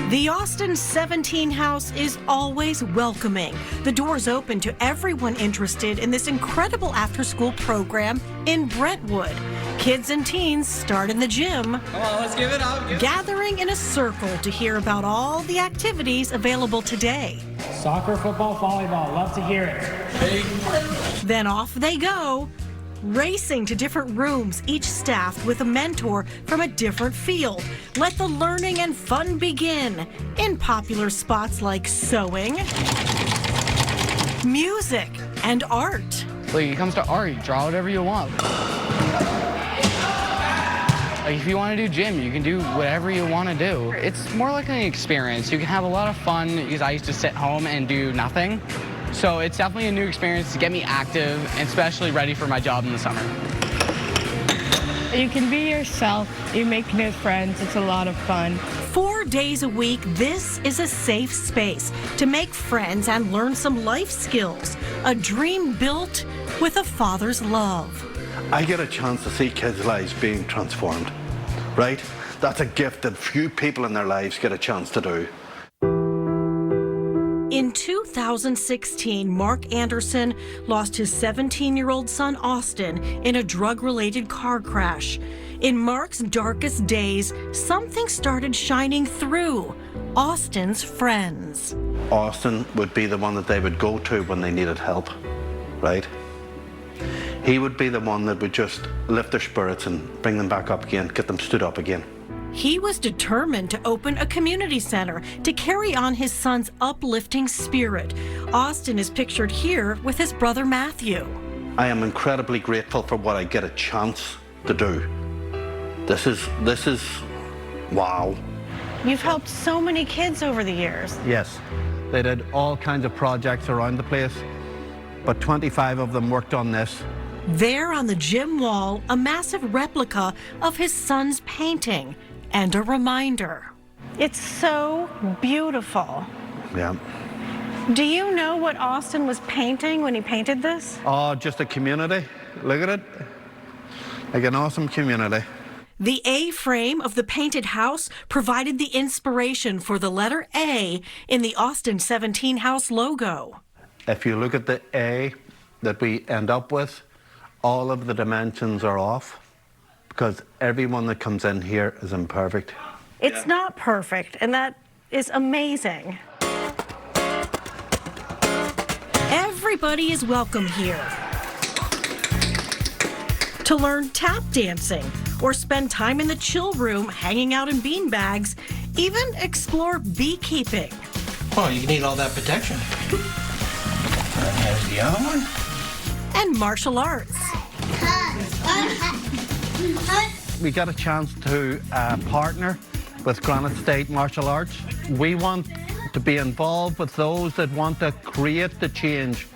The Austin 17 House is always welcoming. The doors open to everyone interested in this incredible after-school program in Brentwood. Kids and teens start in the gym. Come on, let's give it up. Gathering in a circle to hear about all the activities available today. Soccer, football, volleyball. Love to hear it. Hey. Then off they go, racing to different rooms, each staffed with a mentor from a different field. Let the learning and fun begin in popular spots like sewing, music, and art. Like, it comes to art, you draw whatever you want. Like, if you want to do gym, you can do whatever you want to do. It's more like an experience. You can have a lot of fun because I used to sit home and do nothing. So it's definitely a new experience to get me active and especially ready for my job in the summer. You can be yourself, you make new friends, it's a lot of fun. 4 days a week, this is a safe space to make friends and learn some life skills. A dream built with a father's love. I get a chance to see kids' lives being transformed, right? That's a gift that few people in their lives get a chance to do. In 2016, Mark Anderson lost his 17-year-old son, Austin, in a drug-related car crash. In Mark's darkest days, something started shining through: Austin's friends. Austin would be the one that they would go to when they needed help, right? He would be the one that would just lift their spirits and bring them back up again, get them stood up again. He was determined to open a community center to carry on his son's uplifting spirit. Austin is pictured here with his brother Matthew. I am incredibly grateful for what I get a chance to do. This is wow. You've helped so many kids over the years. Yes, they did all kinds of projects around the place, but 25 of them worked on this. There on the gym wall, a massive replica of his son's painting and a reminder. It's so beautiful. Yeah. Do you know what Austin was painting when he painted this? Oh, just a community. Look at it. Like an awesome community. The A-frame of the painted house provided the inspiration for the letter A in the Austin 17 House logo. If you look at the A that we end up with, all of the dimensions are off because everyone that comes in here is imperfect. It's not perfect, and that is amazing. Everybody is welcome here. To learn tap dancing, or spend time in the chill room hanging out in beanbags, even explore beekeeping. Well, you need all that protection. There's the other one. And martial arts. We got a chance to partner with Granite State Martial Arts. We want to be involved with those that want to create the change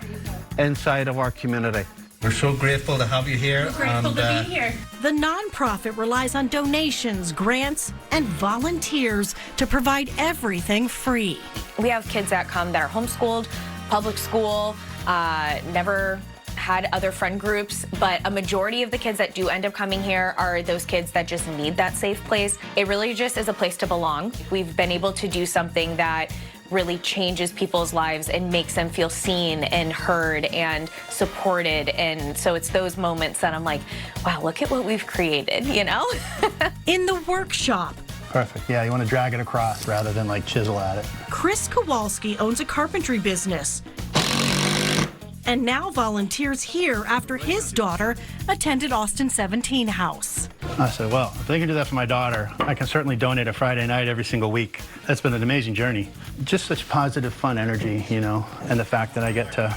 inside of our community. We're so grateful to have you here. We're grateful to be here. The nonprofit relies on donations, grants, and volunteers to provide everything free. We have kids that come that are homeschooled, public school, never had other friend groups, but a majority of the kids that do end up coming here are those kids that just need that safe place. It really just is a place to belong. We've been able to do something that really changes people's lives and makes them feel seen and heard and supported. And so it's those moments that I'm like, wow, look at what we've created, you know? In the workshop, Perfect. Yeah, you want to drag it across rather than like chisel at it. Chris Kowalski owns a carpentry business and now volunteers here after his daughter attended Austin 17 House. I said, well, if they can do that for my daughter, I can certainly donate a Friday night every single week. That's been an amazing journey. Just such positive, fun energy, you know, and the fact that I get to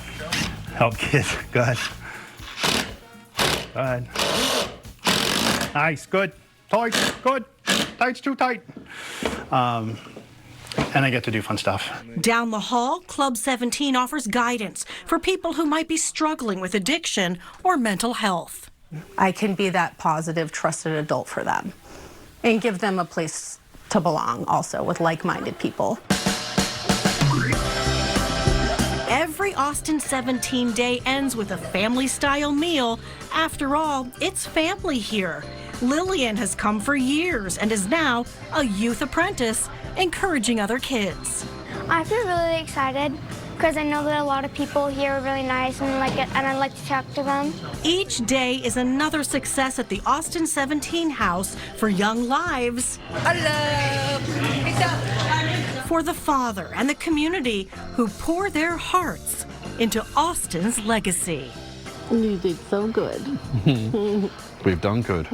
help kids. Go ahead. Go ahead. Nice, good. Tight, good. Tight's too tight. And I get to do fun stuff. Down the hall, Club 17 offers guidance for people who might be struggling with addiction or mental health. I can be that positive, trusted adult for them and give them a place to belong also with like-minded people. Every Austin 17 day ends with a family-style meal. After all, it's family here. Lillian has come for years and is now a youth apprentice, encouraging other kids. I feel really excited because I know that a lot of people here are really nice and I like to talk to them. Each day is another success at the Austin 17 House for Young Lives. For the father and the community who pour their hearts into Austin's legacy. You did so good. We've done good.